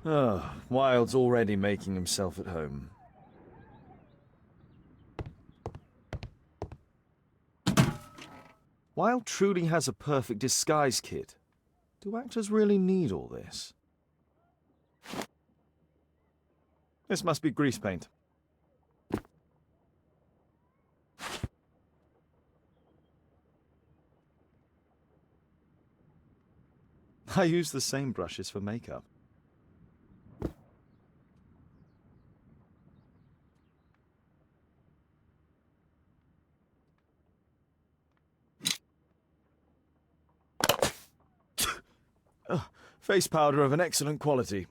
Oh, Wilde's already making himself at home. Wilde truly has a perfect disguise kit. Do actors really need all this? This must be grease paint. I use the same brushes for makeup. Face powder of an excellent quality.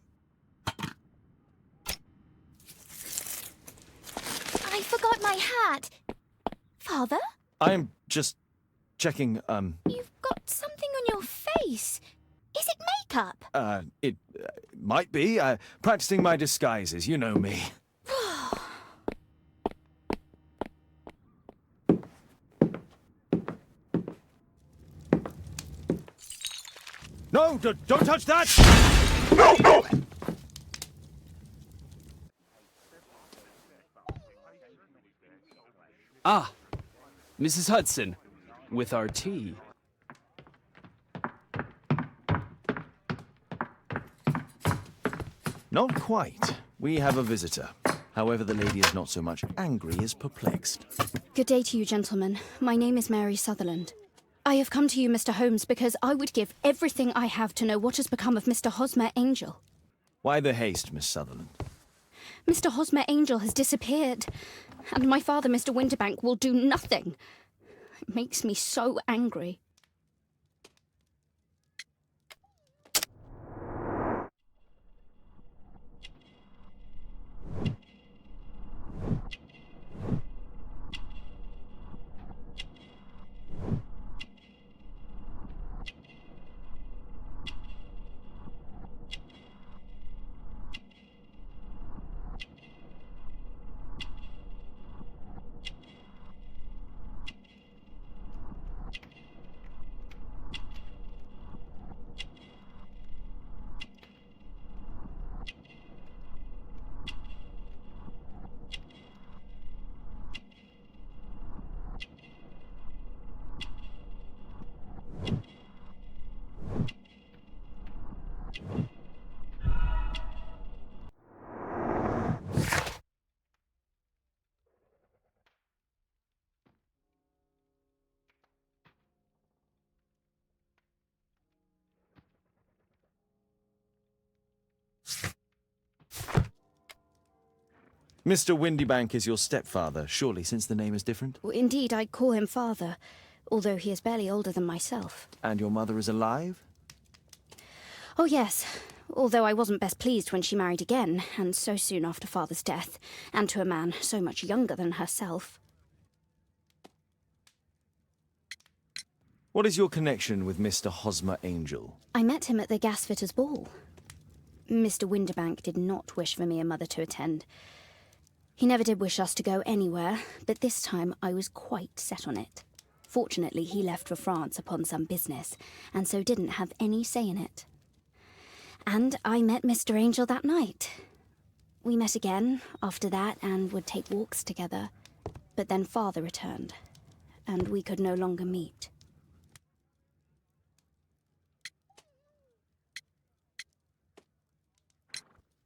I forgot my hat. Father? I'm just checking, You've got something on your face. Is it makeup? It might be. Practicing my disguises, you know me. No, don't touch that! No! Ah, Mrs. Hudson, with our tea. Not quite. We have a visitor. However, the lady is not so much angry as perplexed. Good day to you, gentlemen. My name is Mary Sutherland. I have come to you, Mr. Holmes, because I would give everything I have to know what has become of Mr. Hosmer Angel. Why the haste, Miss Sutherland? Mr. Hosmer Angel has disappeared, and my father, Mr. Winterbank, will do nothing. It makes me so angry. Mr. Windybank is your stepfather, surely, since the name is different? Indeed, I call him father, although he is barely older than myself. And your mother is alive? Oh, yes, although I wasn't best pleased when she married again, and so soon after father's death, and to a man so much younger than herself. What is your connection with Mr. Hosmer Angel? I met him at the gasfitter's ball. Mr. Winterbank did not wish for me and mother to attend. He never did wish us to go anywhere, but this time I was quite set on it. Fortunately, he left for France upon some business, and so didn't have any say in it. And I met Mr. Angel that night. We met again after that and would take walks together. But then father returned, and we could no longer meet.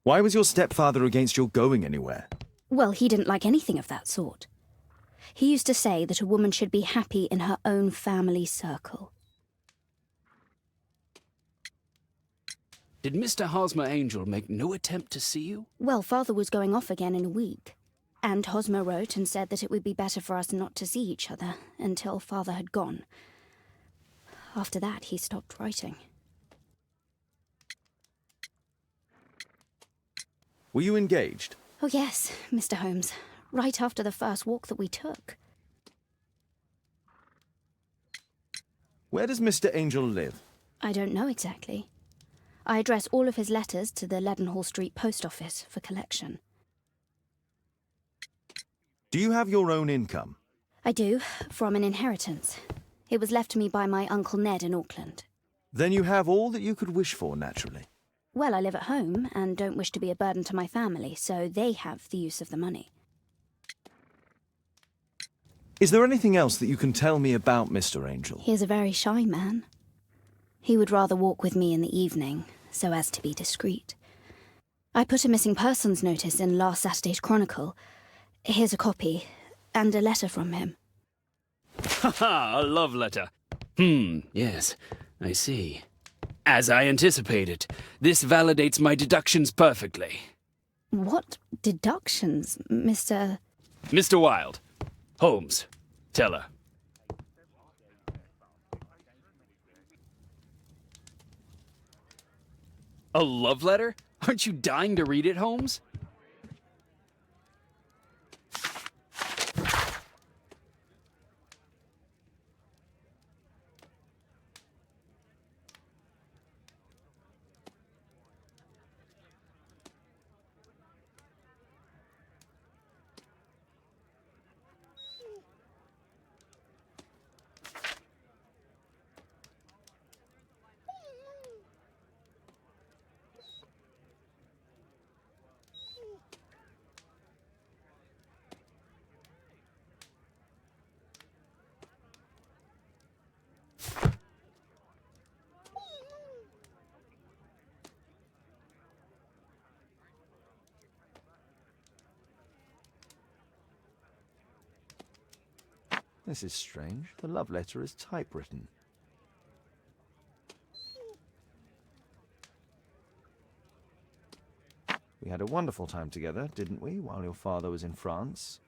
Why was your stepfather against your going anywhere? Well, he didn't like anything of that sort. He used to say that a woman should be happy in her own family circle. Did Mr. Hosmer Angel make no attempt to see you? Well, father was going off again in a week, and Hosmer wrote and said that it would be better for us not to see each other until father had gone. After that, he stopped writing. Were you engaged? Oh yes, Mr. Holmes, right after the first walk that we took. Where does Mr. Angel live? I don't know exactly. I address all of his letters to the Leadenhall Street post office for collection. Do you have your own income? I do, from an inheritance. It was left to me by my Uncle Ned in Auckland. Then you have all that you could wish for, naturally. Well, I live at home and don't wish to be a burden to my family, so they have the use of the money. Is there anything else that you can tell me about Mr. Angel? He is a very shy man. He would rather walk with me in the evening, so as to be discreet. I put a missing persons notice in last Saturday's Chronicle. Here's a copy, and a letter from him. Ha! A love letter. Yes, I see. As I anticipated, this validates my deductions perfectly. What deductions, Mr. Mr. Wilde. Holmes. Tell her. A love letter? Aren't you dying to read it, Holmes? This is strange. The love letter is typewritten. We had a wonderful time together, didn't we, while your father was in France?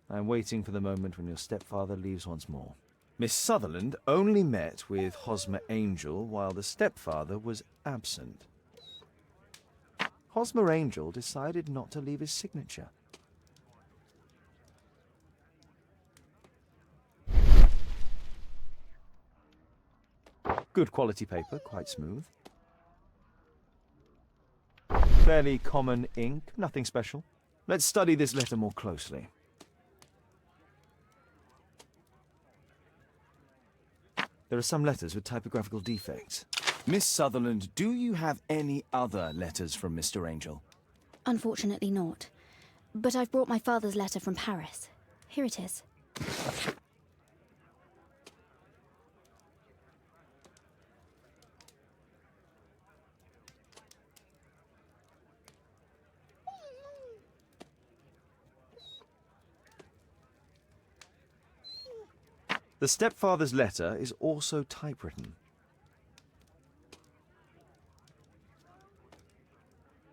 I'm waiting for the moment when your stepfather leaves once more. Miss Sutherland only met with Hosmer Angel while the stepfather was absent. Hosmer Angel decided not to leave his signature. Good quality paper, quite smooth. Fairly common ink, nothing special. Let's study this letter more closely. There are some letters with typographical defects. Miss Sutherland, do you have any other letters from Mr. Angel? Unfortunately not. But I've brought my father's letter from Paris. Here it is. The stepfather's letter is also typewritten.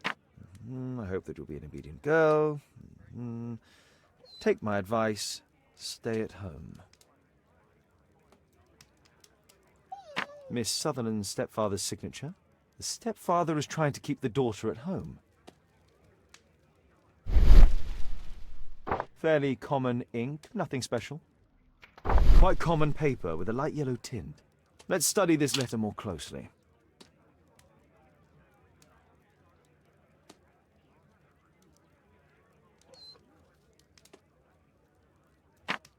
I hope that you'll be an obedient girl. Take my advice. Stay at home. Miss Sutherland's stepfather's signature. The stepfather is trying to keep the daughter at home. Fairly common ink, nothing special. Quite common paper with a light yellow tint. Let's study this letter more closely.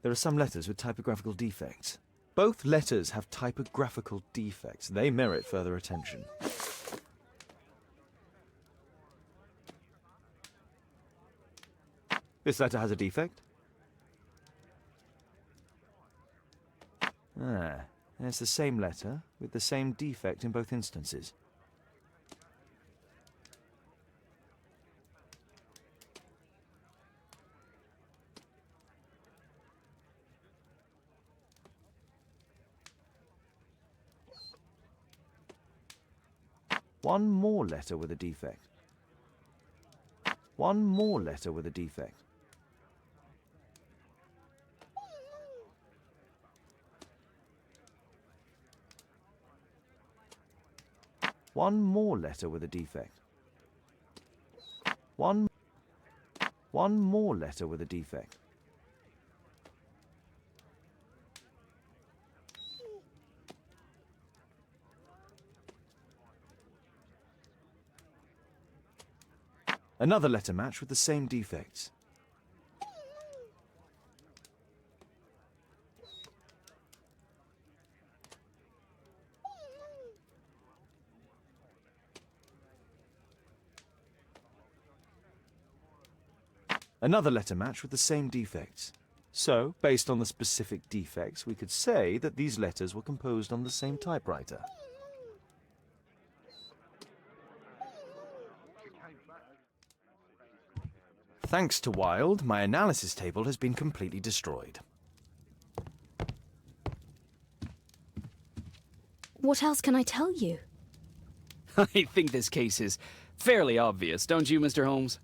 There are some letters with typographical defects. Both letters have typographical defects. They merit further attention. This letter has a defect. There's the same letter with the same defect in both instances. One more letter with a defect. One more letter with a defect. One more letter with a defect. One more letter with a defect. Another letter match with the same defects. Another letter match with the same defects. So, based on the specific defects, we could say that these letters were composed on the same typewriter. Thanks to Wilde, my analysis table has been completely destroyed. What else can I tell you? I think this case is fairly obvious, don't you, Mr. Holmes?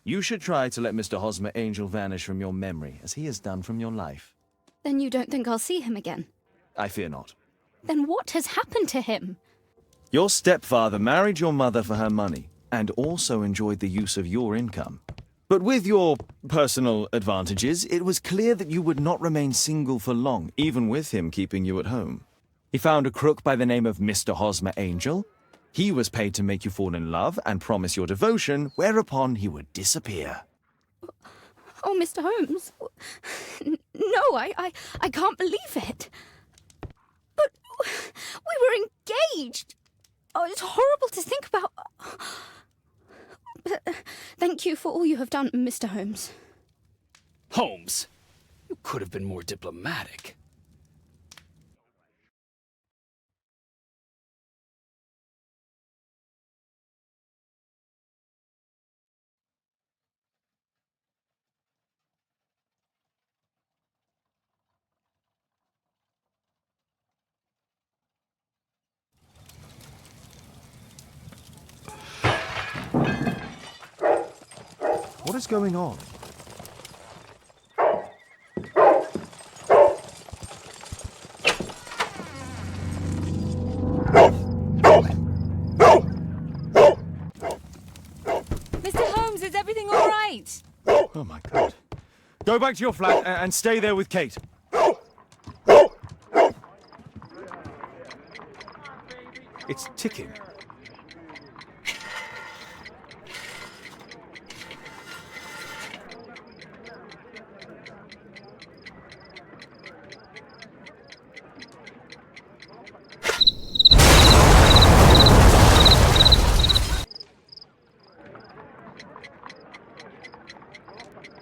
You should try to let Mr. Hosmer Angel vanish from your memory, as he has done from your life. Then you don't think I'll see him again? I fear not. Then what has happened to him? Your stepfather married your mother for her money, and also enjoyed the use of your income. But with your personal advantages, it was clear that you would not remain single for long, even with him keeping you at home. He found a crook by the name of Mr. Hosmer Angel. He was paid to make you fall in love and promise your devotion, whereupon he would disappear. Oh, Mr. Holmes. No, I can't believe it. But we were engaged. Oh, it's horrible to think about. But thank you for all you have done, Mr. Holmes. Holmes, you could have been more diplomatic. What is going on? Mr. Holmes, is everything all right? Oh my God. Go back to your flat and stay there with Kate. It's ticking.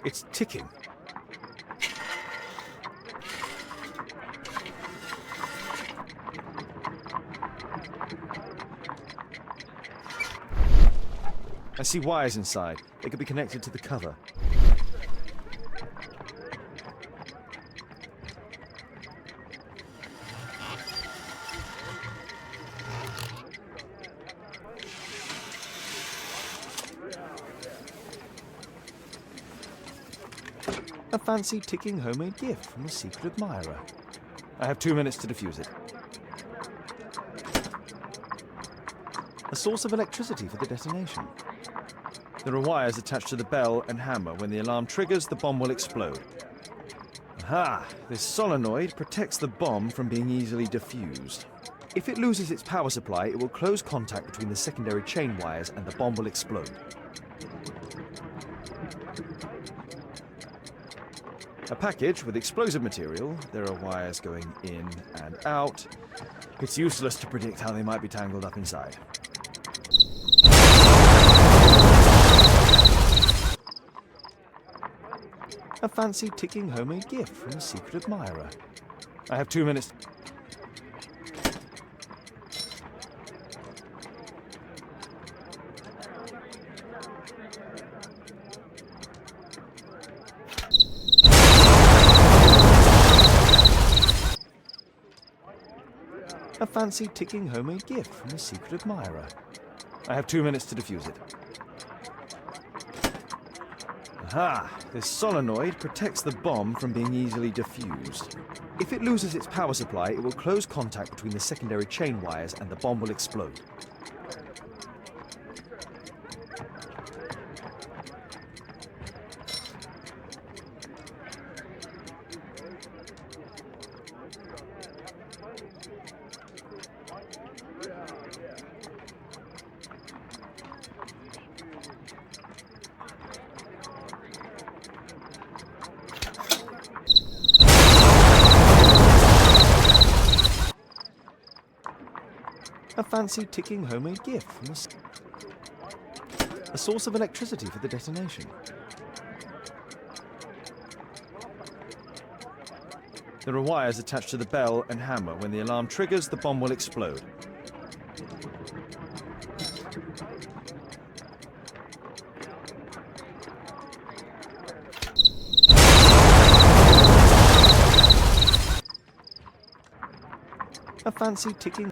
It's ticking. I see wires inside. They could be connected to the cover. A fancy ticking homemade gift from a secret admirer. I have 2 minutes to defuse it. A source of electricity for the detonation. There are wires attached to the bell and hammer. When the alarm triggers, the bomb will explode. Aha! This solenoid protects the bomb from being easily diffused. If it loses its power supply, it will close contact between the secondary chain wires and the bomb will explode. A package with explosive material. There are wires going in and out. It's useless to predict how they might be tangled up inside. A fancy ticking homemade gift from a secret admirer. I have 2 minutes. A fancy ticking homemade gift from a secret admirer. I have 2 minutes to defuse it. Aha! This solenoid protects the bomb from being easily diffused. If it loses its power supply, it will close contact between the secondary chain wires and the bomb will explode. A fancy ticking homemade gift from a source of electricity for the detonation. There are wires attached to the bell and hammer. When the alarm triggers, the bomb will explode. A fancy ticking...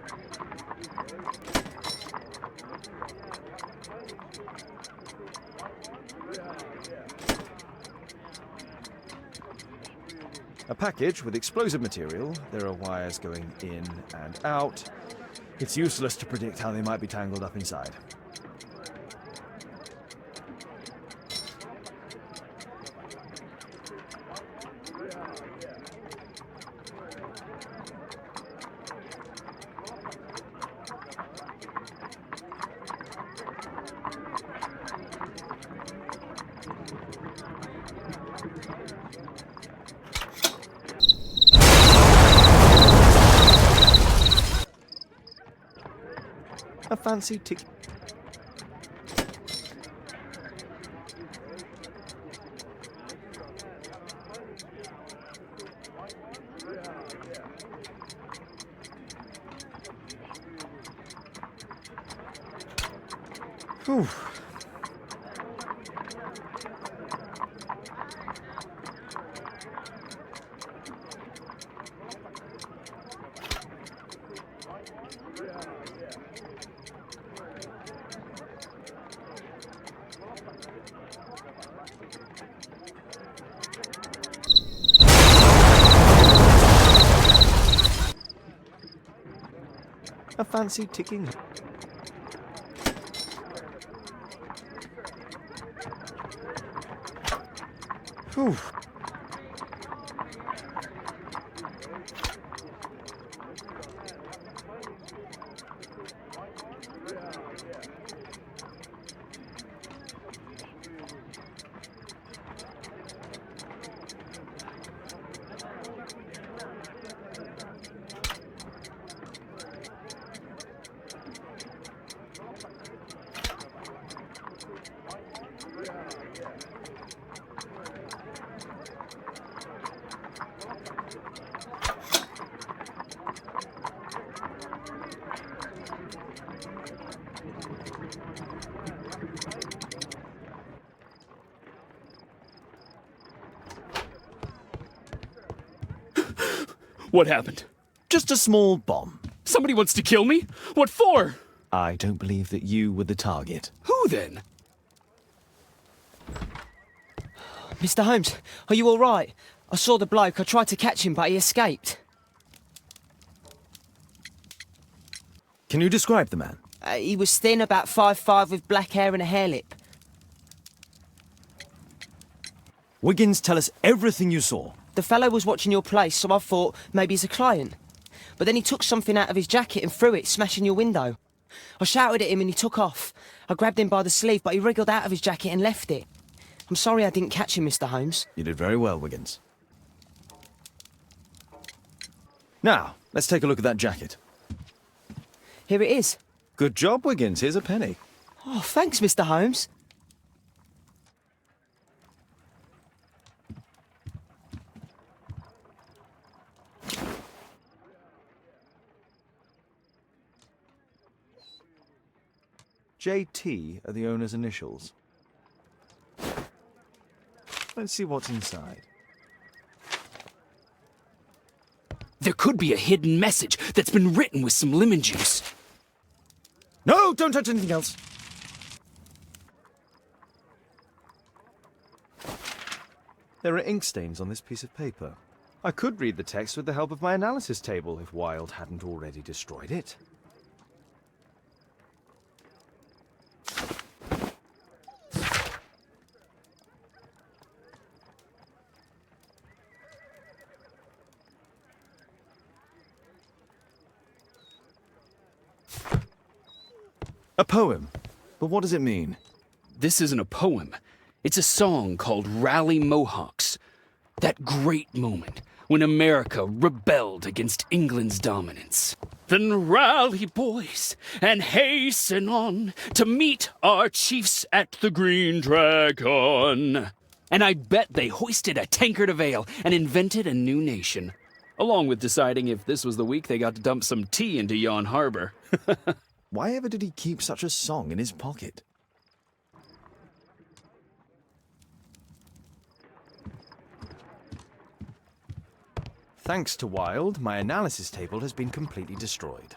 A package with explosive material. There are wires going in and out. It's useless to predict how they might be tangled up inside. A fancy tick. Whew. A fancy ticking. Whew. What happened? Just a small bomb. Somebody wants to kill me? What for? I don't believe that you were the target. Who then? Mr. Holmes, are you all right? I saw the bloke. I tried to catch him, but he escaped. Can you describe the man? He was thin, about 5'5", with black hair and a hair lip. Wiggins, tell us everything you saw. The fellow was watching your place, so I thought maybe he's a client. But then he took something out of his jacket and threw it, smashing your window. I shouted at him and he took off. I grabbed him by the sleeve, but he wriggled out of his jacket and left it. I'm sorry I didn't catch him, Mr. Holmes. You did very well, Wiggins. Now, let's take a look at that jacket. Here it is. Good job, Wiggins. Here's a penny. Oh, thanks, Mr. Holmes. JT are the owner's initials. Let's see what's inside. There could be a hidden message that's been written with some lemon juice. No, don't touch anything else. There are ink stains on this piece of paper. I could read the text with the help of my analysis table if Wilde hadn't already destroyed it. A poem. But what does it mean? This isn't a poem. It's a song called Rally Mohawks. That great moment when America rebelled against England's dominance. Then rally, boys, and hasten on to meet our chiefs at the Green Dragon. And I bet they hoisted a tankard of ale and invented a new nation. Along with deciding if this was the week they got to dump some tea into Yon Harbor. Why ever did he keep such a song in his pocket? Thanks to Wilde, my analysis table has been completely destroyed.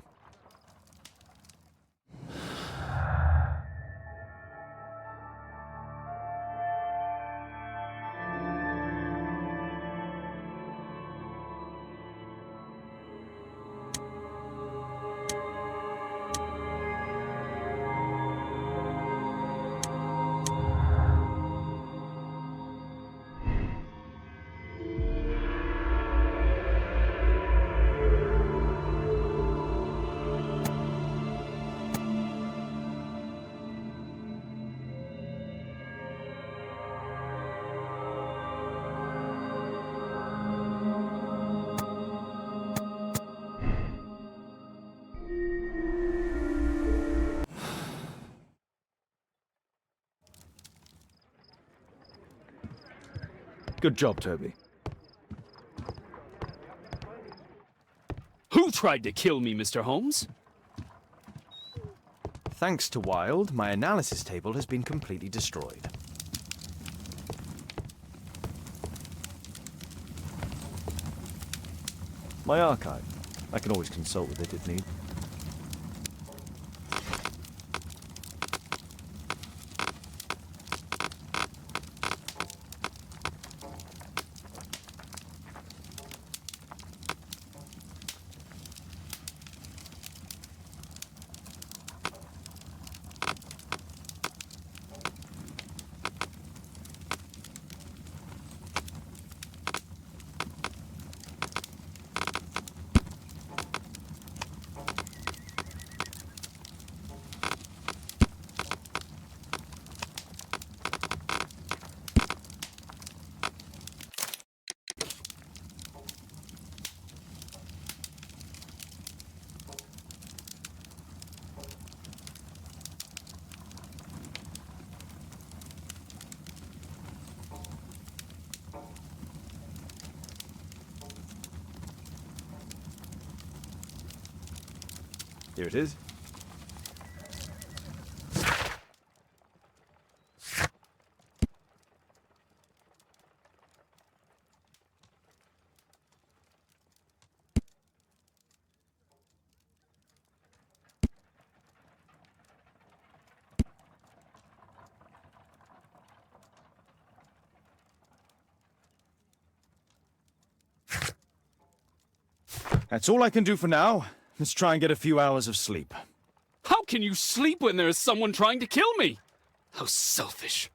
Good job, Toby. Who tried to kill me, Mr. Holmes? Thanks to Wilde, my analysis table has been completely destroyed. My archive. I can always consult with it if need. Here it is. That's all I can do for now. Let's try and get a few hours of sleep. How can you sleep when there is someone trying to kill me? How selfish.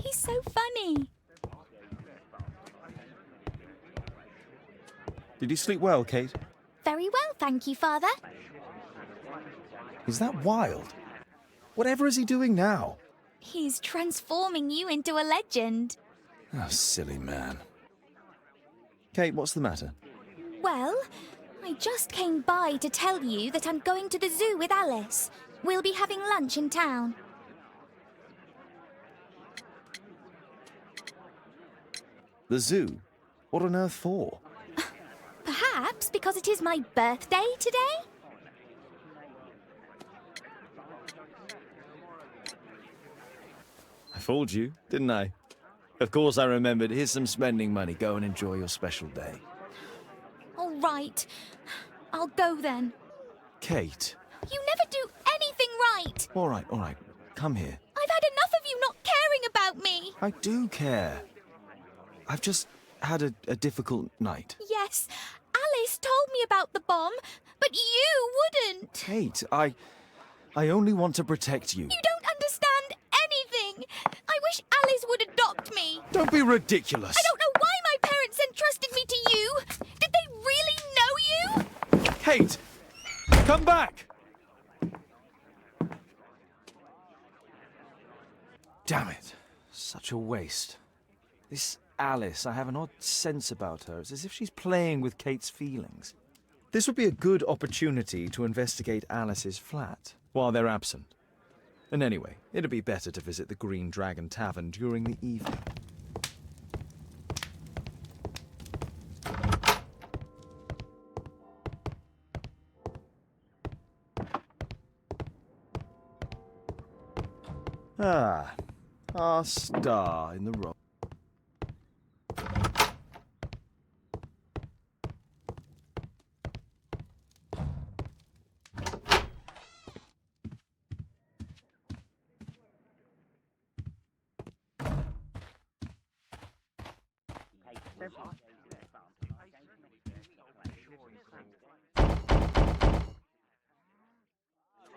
He's so funny. Did you sleep well, Kate? Very well, thank you, Father. Is that Wilde? Whatever is he doing now? He's transforming you into a legend. Oh, silly man. Kate, what's the matter? Well, I just came by to tell you that I'm going to the zoo with Alice. We'll be having lunch in town. The zoo? What on earth for? Perhaps because it is my birthday today? I fooled you, didn't I? Of course I remembered. Here's some spending money. Go and enjoy your special day. All right. I'll go then. Kate. You never do anything right. All right. Come here. I've had enough of you not caring about me. I do care. I've just had a difficult night. Yes, Alice told me about the bomb, but you wouldn't. Kate, I only want to protect you. You don't understand anything. I wish Alice would adopt me. Don't be ridiculous. I don't know why my parents entrusted me to you. Did they really know you? Kate! Come back! Damn it. Such a waste. This Alice, I have an odd sense about her. It's as if she's playing with Kate's feelings. This would be a good opportunity to investigate Alice's flat while they're absent. And anyway, it'd be better to visit the Green Dragon Tavern during the evening. Ah, our star in the role.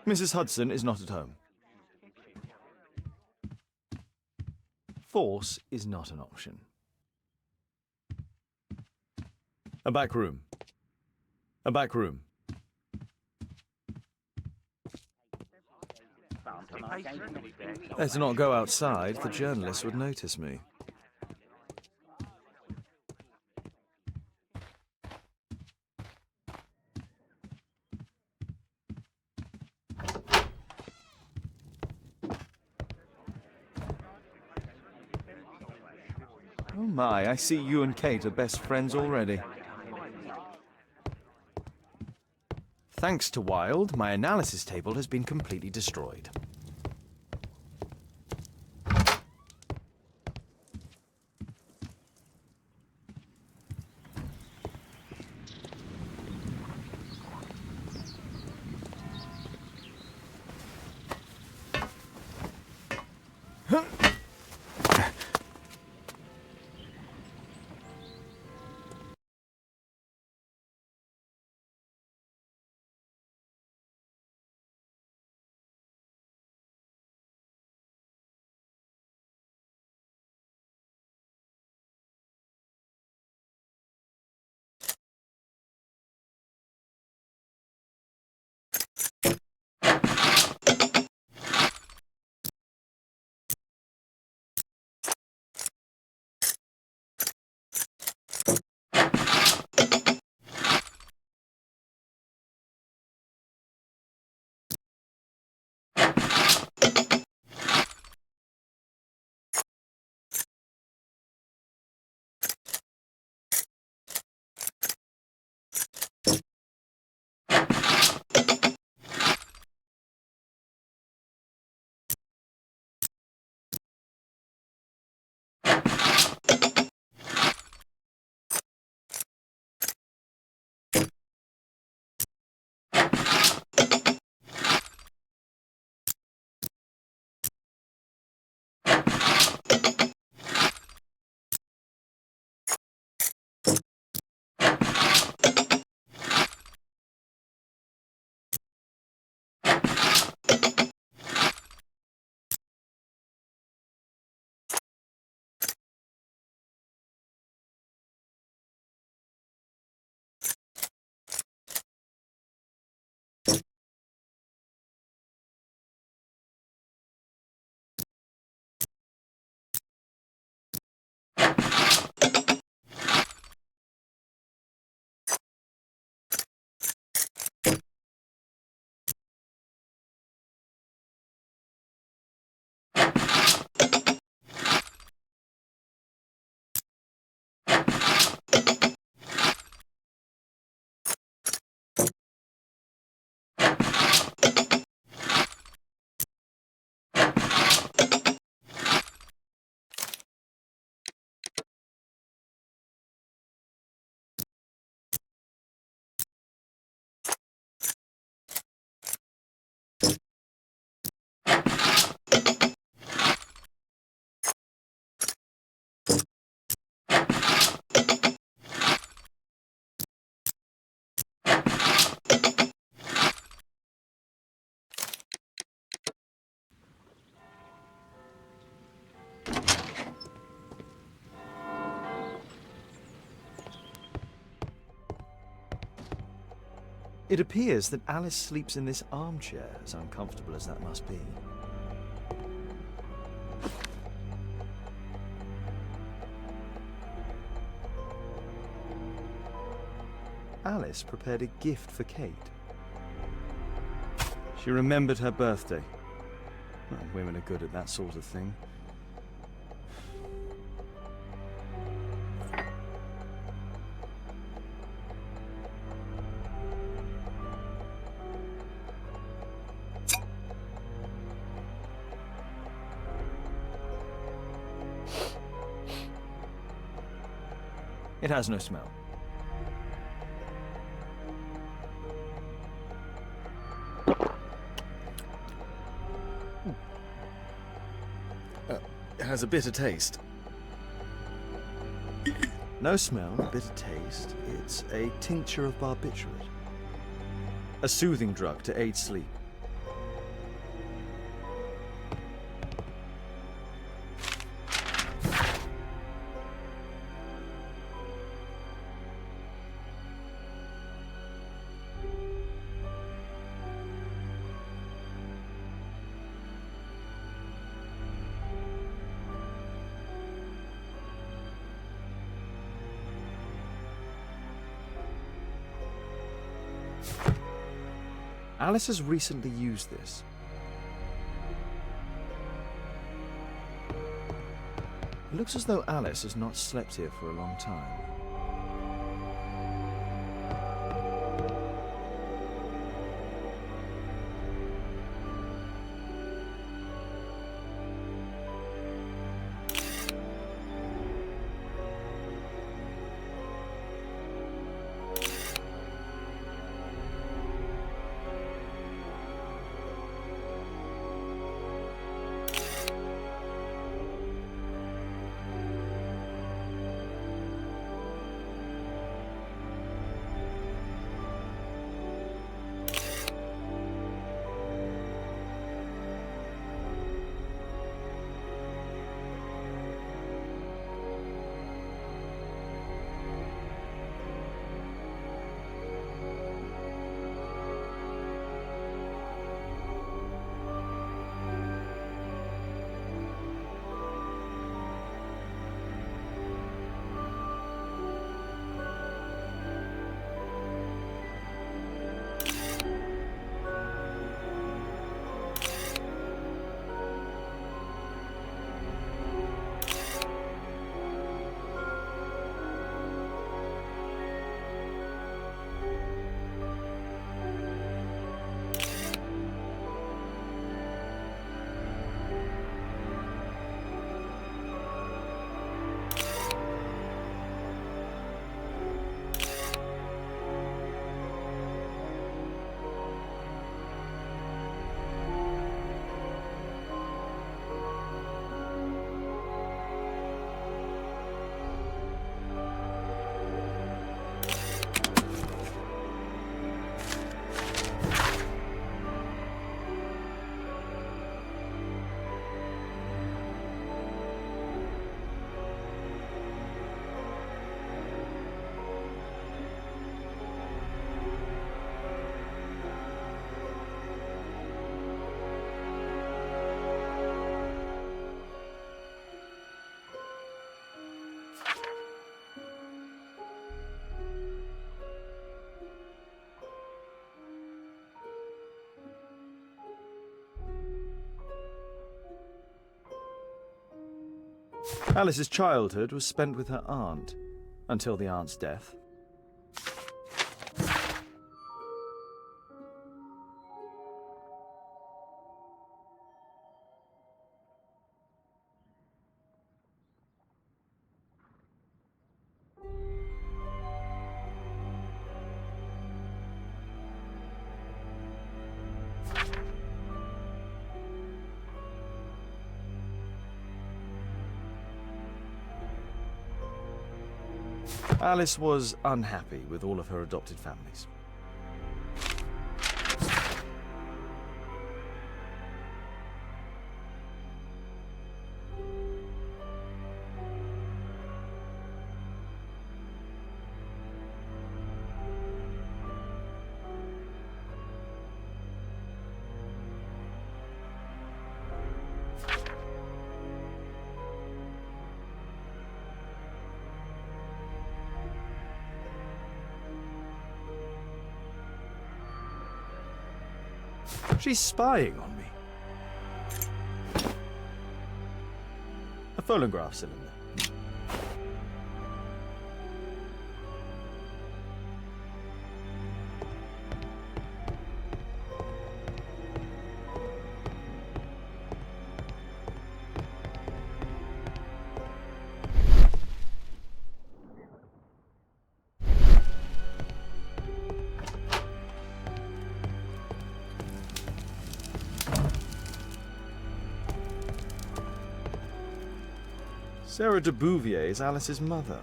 Mrs. Hudson is not at home. Force is not an option. A back room. A back room. Better not go outside, the journalists would notice me. Oh my, I see you and Kate are best friends already. Thanks to Wilde, my analysis table has been completely destroyed. It appears that Alice sleeps in this armchair, as uncomfortable as that must be. Alice prepared a gift for Kate. She remembered her birthday. Well, women are good at that sort of thing. It has no smell. It has a bitter taste. No smell, bitter taste. It's a tincture of barbiturate. A soothing drug to aid sleep. Alice has recently used this. It looks as though Alice has not slept here for a long time. Alice's childhood was spent with her aunt, until the aunt's death. Alice was unhappy with all of her adopted families. She's spying on me. A phonograph cylinder. Sarah de Bouvier is Alice's mother.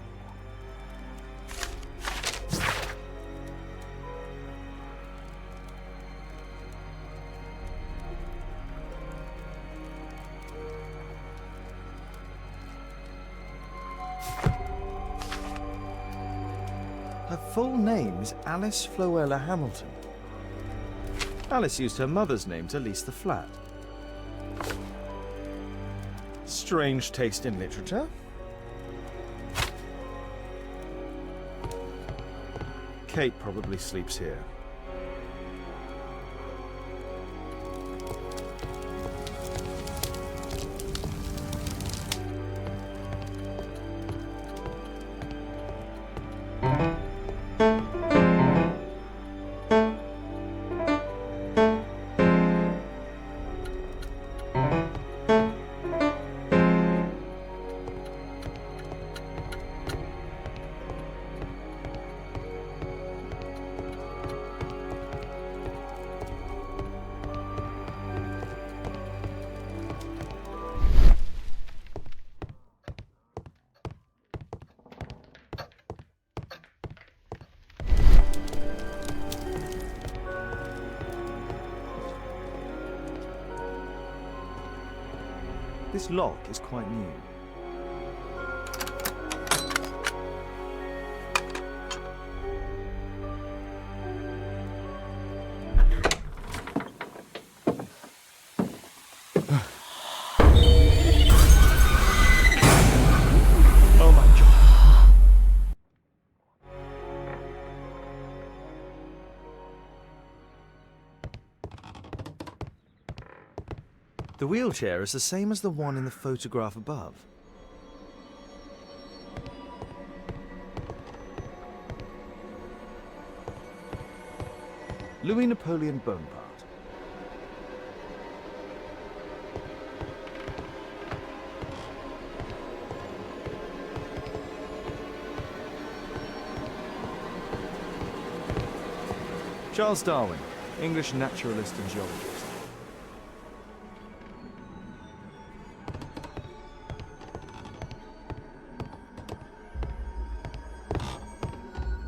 Her full name is Alice Floella Hamilton. Alice used her mother's name to lease the flat. Strange taste in literature. Kate probably sleeps here. This lock is quite new. Oh my God. The wheelchair is the same as the one in the photograph above. Louis Napoleon Bonaparte. Charles Darwin, English naturalist and geologist.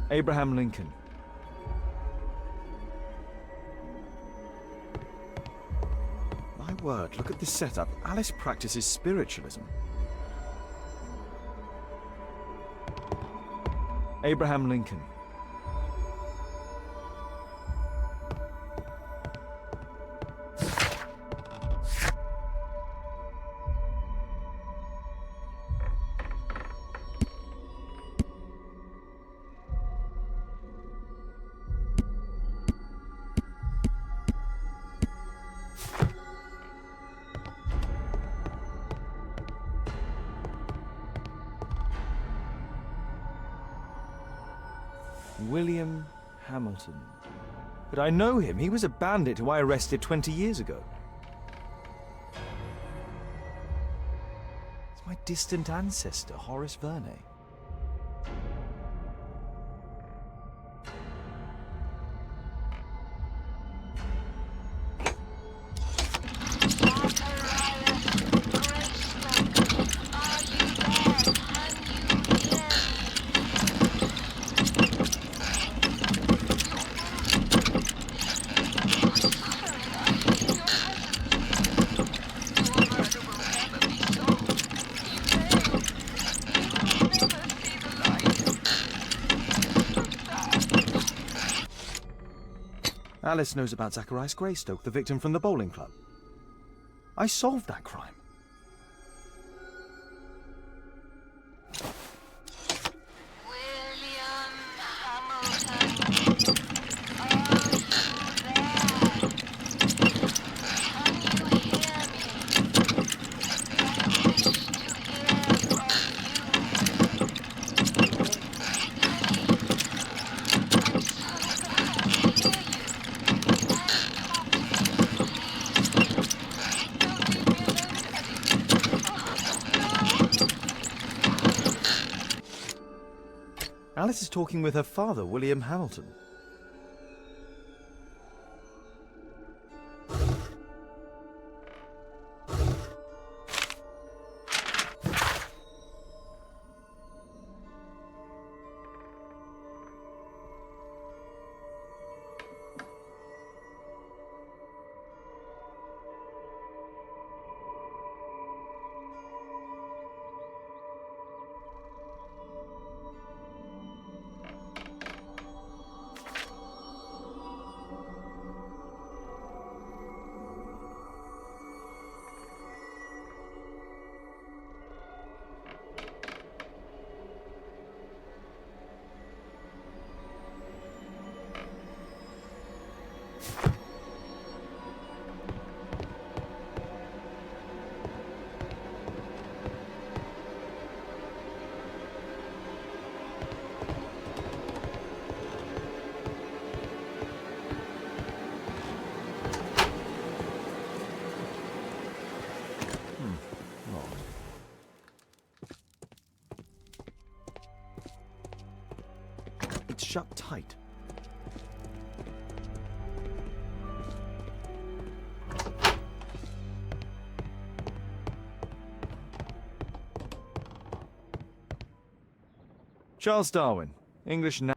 Abraham Lincoln. My word, look at this setup. Alice practices spiritualism. Abraham Lincoln. William Hamilton. But I know him. He was a bandit who I arrested 20 years ago. It's my distant ancestor, Horace Verne. Alice knows about Zacharias Greystoke, the victim from the bowling club. I solved that crime. William Hamilton, are you there? Can you hear me? I wish to hear from you. Alice is talking with her father, William Hamilton. shut tight. Charles Darwin, English. Right.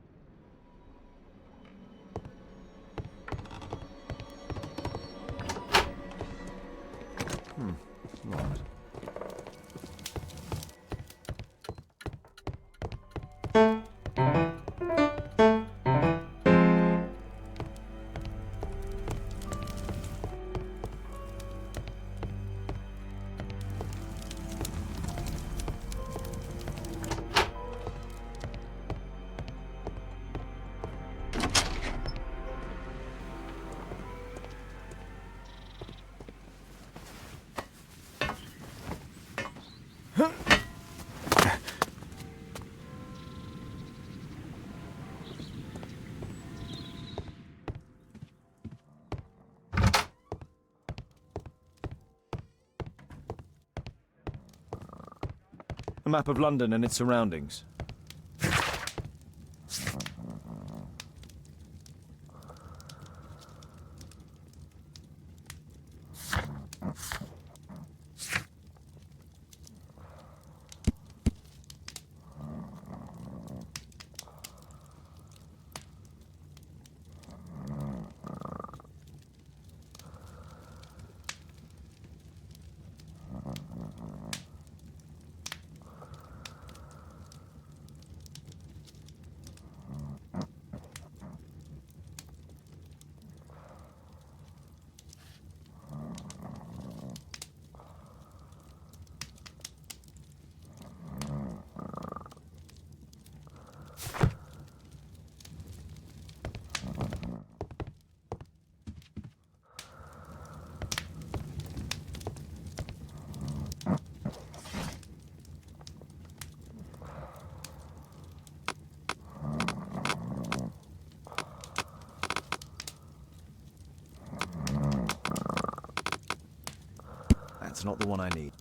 A map of London and its surroundings. That's not the one I need.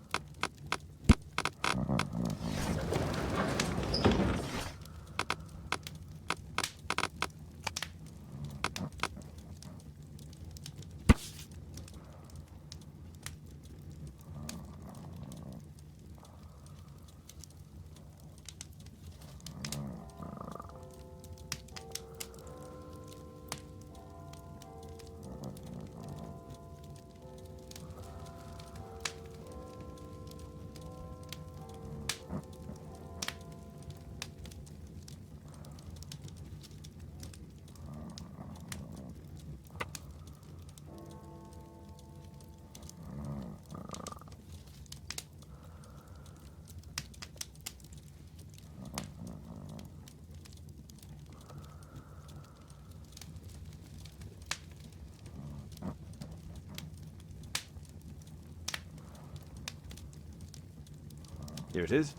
Here it is.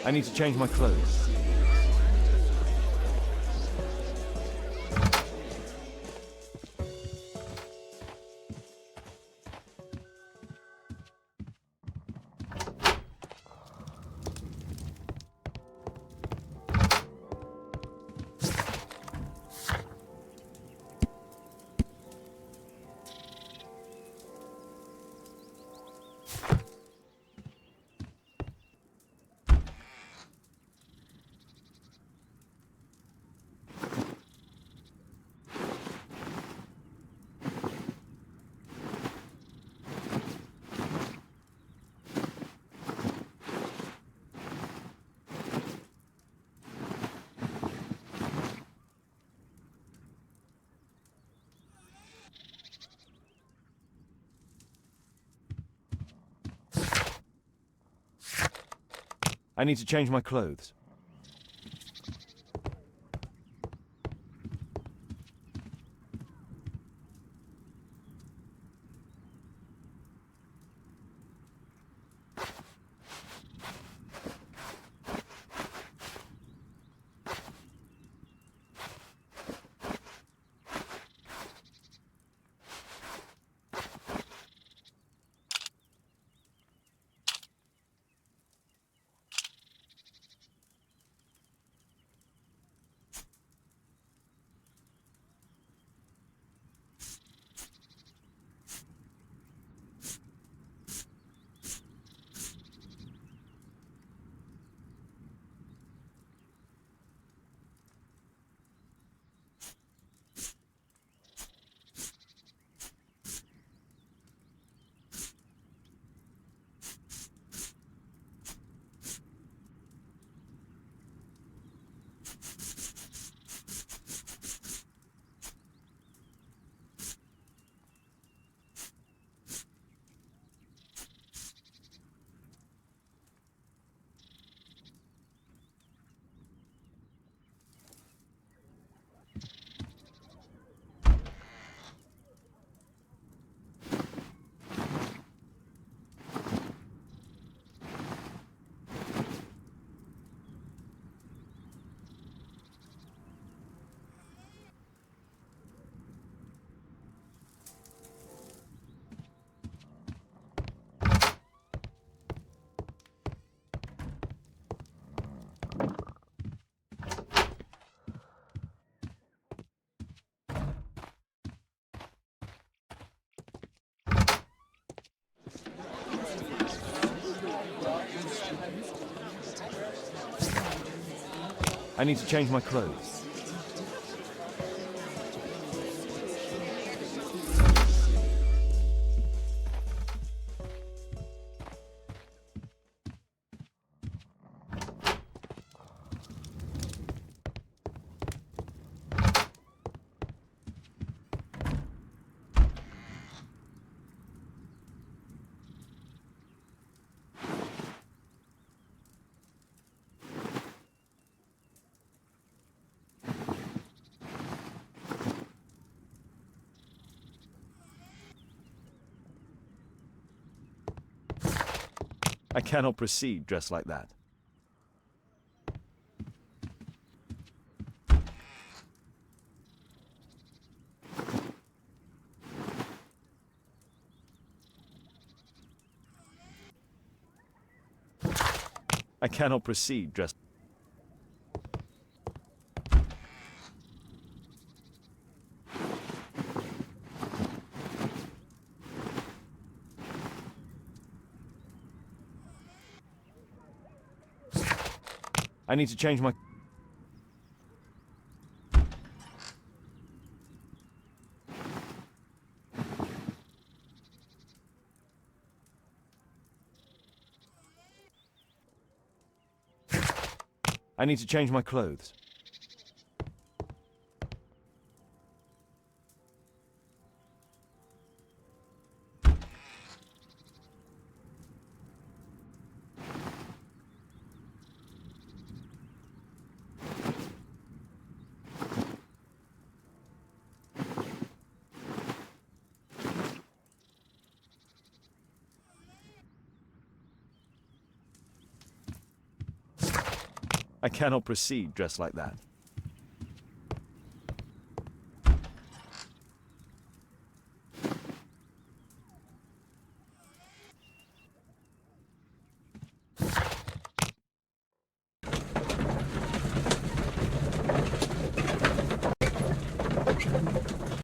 I need to change my clothes. I need to change my clothes. I need to change my clothes. I cannot proceed dressed like that. I cannot proceed dressed. I need to change my... I need to change my clothes. I cannot proceed dressed like that.